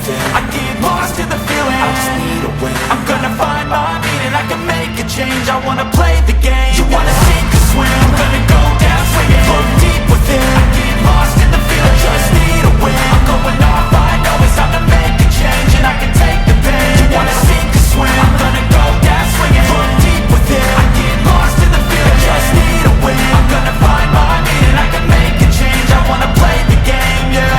with it. I get lost in the feeling, I just need a win. I'm gonna find my meaning, I can make a change. I wanna play the game, you wanna sink or swim. I'm gonna go down swinging, look deep within. I get lost in the feeling, just need a win. I'm going off, I know it's time to make a change, and I can take the pain. You wanna sink or swim, I'm gonna go down swinging, look deep within. I get lost in the feeling, just need a win. I'm gonna find my meaning, I can make a change. I wanna play the game, yeah.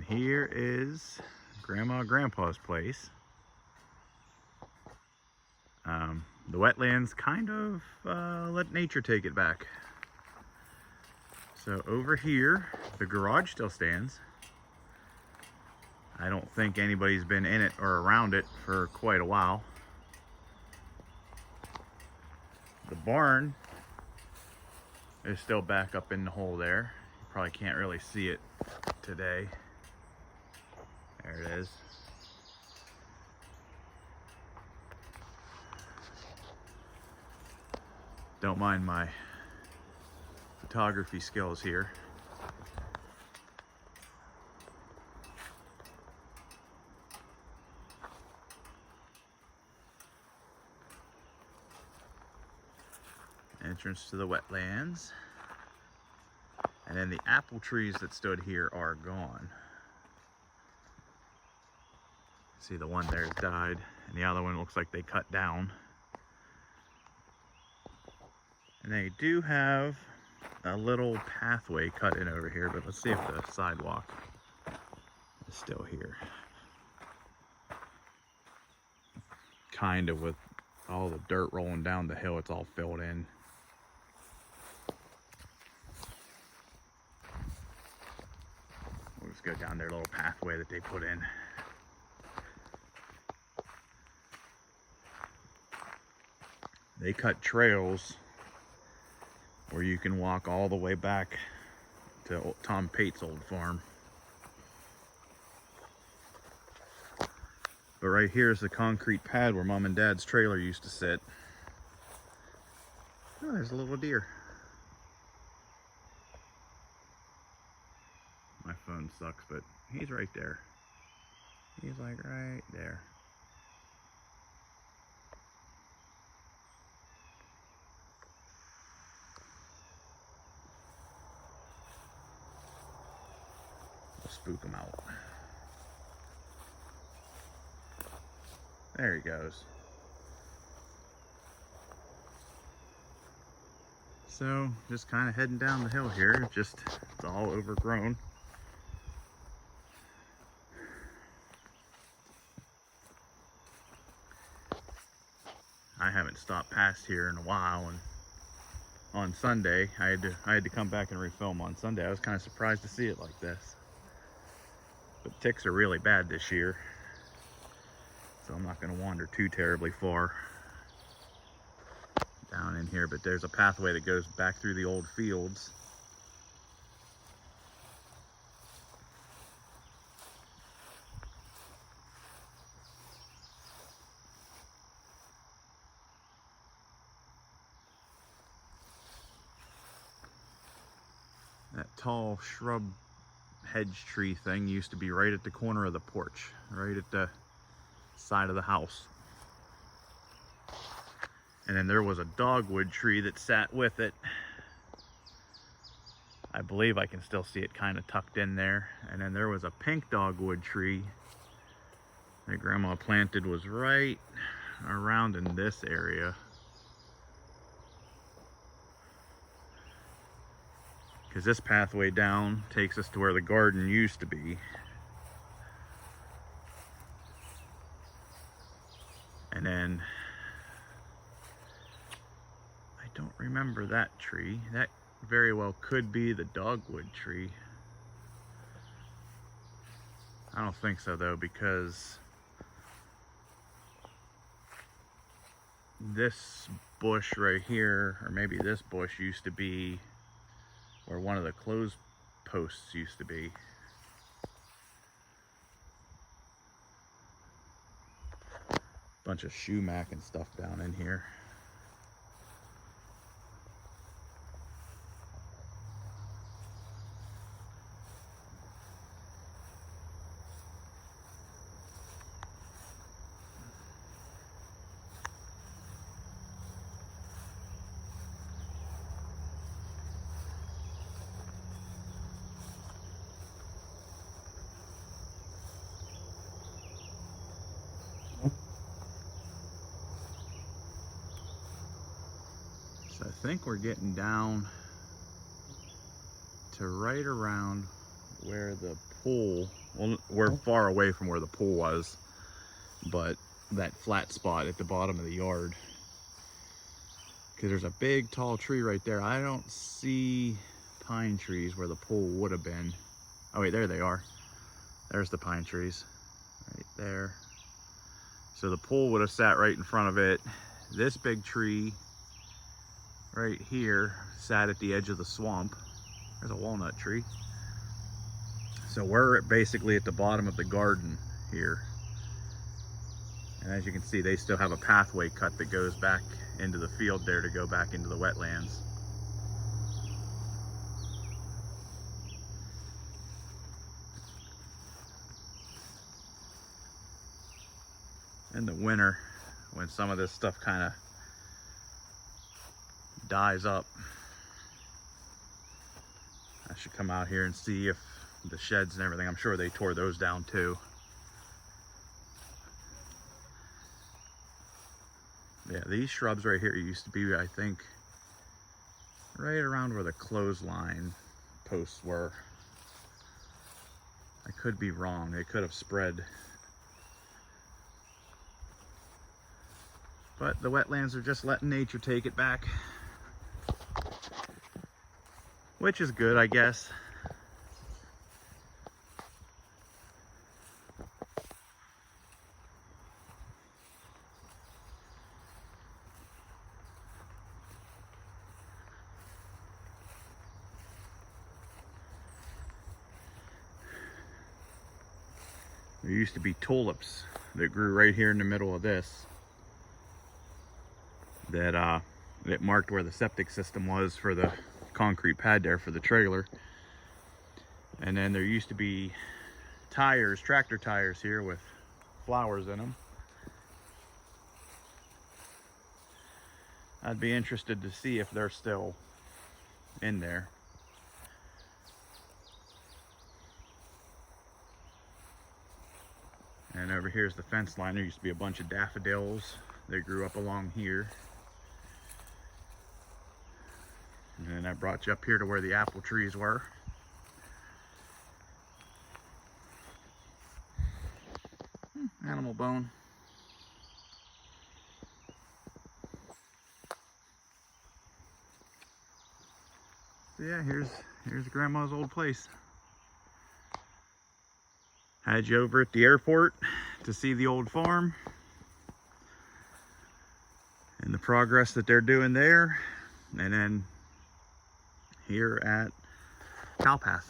here is Grandma and Grandpa's place. The wetlands kind of let nature take it back. So over here, the garage still stands. I don't think anybody's been in it or around it for quite a while. The barn is still back up in the hole there. You probably can't really see it today. There it is. Don't mind my photography skills here. Entrance to the wetlands. And then the apple trees that stood here are gone. See, the one there's died, and the other one looks like they cut down. And they do have a little pathway cut in over here, but let's see if the sidewalk is still here. Kind of, with all the dirt rolling down the hill, it's all filled in. We'll just go down their little pathway that they put in. They cut trails where you can walk all the way back to Tom Pate's old farm. But right here is the concrete pad where Mom and Dad's trailer used to sit. Oh, there's a little deer. My phone sucks, but he's right there. He's like right there. We'll spook him out. There he goes. So, just kind of heading down the hill here. Just, it's all overgrown. I haven't stopped past here in a while, and on Sunday, I had to come back and refilm on Sunday. I was kind of surprised to see it like this. But ticks are really bad this year, so I'm not going to wander too terribly far down in here. But there's a pathway that goes back through the old fields. That tall shrub hedge tree thing used to be right at the corner of the porch, right at the side of the house. And then there was a dogwood tree that sat with it. I believe I can still see it kind of tucked in there. And then there was a pink dogwood tree that Grandma planted, was right around in this area. Because this pathway down takes us to where the garden used to be. And then I don't remember that tree. That very well could be the dogwood tree. I don't think so though, because this bush right here, or maybe this bush, used to be where one of the clothes posts used to be. Bunch of sumac and stuff down in here. So I think we're getting down to right around where the pool, well, we're far away from where the pool was, but that flat spot at the bottom of the yard, because there's a big tall tree right there. I don't see pine trees where the pool would have been. Oh wait, there they are. There's the pine trees right there. So the pool would have sat right in front of it. This big tree right here sat at the edge of the swamp. There's a walnut tree. So we're basically at the bottom of the garden here. And as you can see, they still have a pathway cut that goes back into the field there to go back into the wetlands. In the winter, when some of this stuff kind of dies up, I should come out here and see if the sheds and everything, I'm sure they tore those down too. Yeah, these shrubs right here used to be, I think, right around where the clothesline posts were. I could be wrong, they could have spread. But the wetlands are just letting nature take it back, which is good, I guess. There used to be tulips that grew right here in the middle of this, that marked where the septic system was for the concrete pad there for the trailer. And then there used to be tires, tractor tires here with flowers in them. I'd be interested to see if they're still in there. And over here's the fence line. There used to be a bunch of daffodils. They grew up along here. And then I brought you up here to where the apple trees were. Animal bone. So yeah, here's Grandma's old place. Had you over at the airport to see the old farm and the progress that they're doing there, and then here at Cowpath.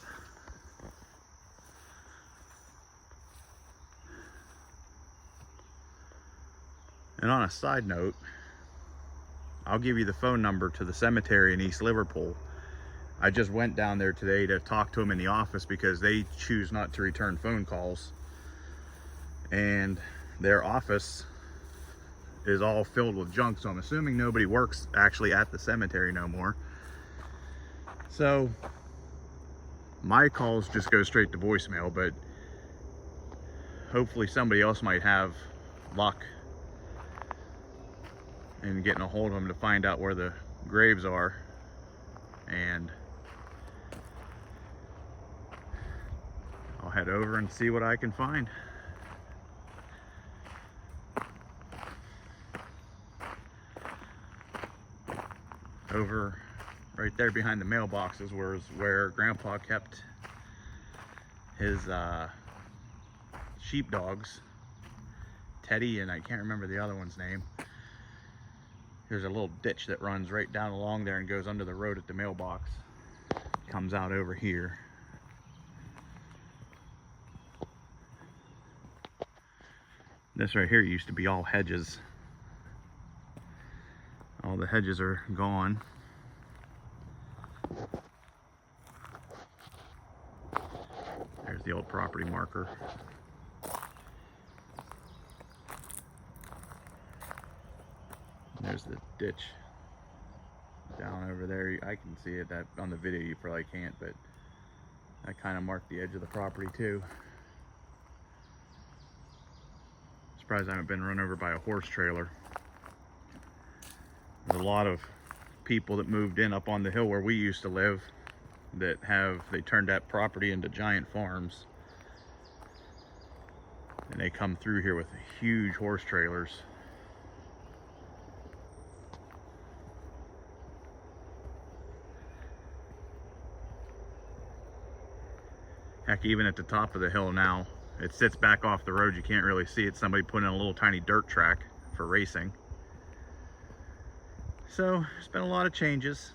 And on a side note, I'll give you the phone number to the cemetery in East Liverpool. I just went down there today to talk to them in the office because they choose not to return phone calls. And their office is all filled with junk, so I'm assuming nobody works actually at the cemetery no more. So my calls just go straight to voicemail, but hopefully somebody else might have luck in getting a hold of them to find out where the graves are. And I'll head over and see what I can find. Over right there behind the mailboxes was where Grandpa kept his sheepdogs, Teddy, and I can't remember the other one's name. There's a little ditch that runs right down along there and goes under the road at the mailbox. Comes out over here. This right here used to be all hedges. All the hedges are gone. There's the old property marker. There's the ditch down over there. I can see it. That on the video you probably can't, but I kind of marked the edge of the property too. Surprised I haven't been run over by a horse trailer. There's a lot of people that moved in up on the hill where we used to live that they turned that property into giant farms. And they come through here with huge horse trailers. Heck, even at the top of the hill now, it sits back off the road. You can't really see it. Somebody put in a little tiny dirt track for racing. So there's been a lot of changes.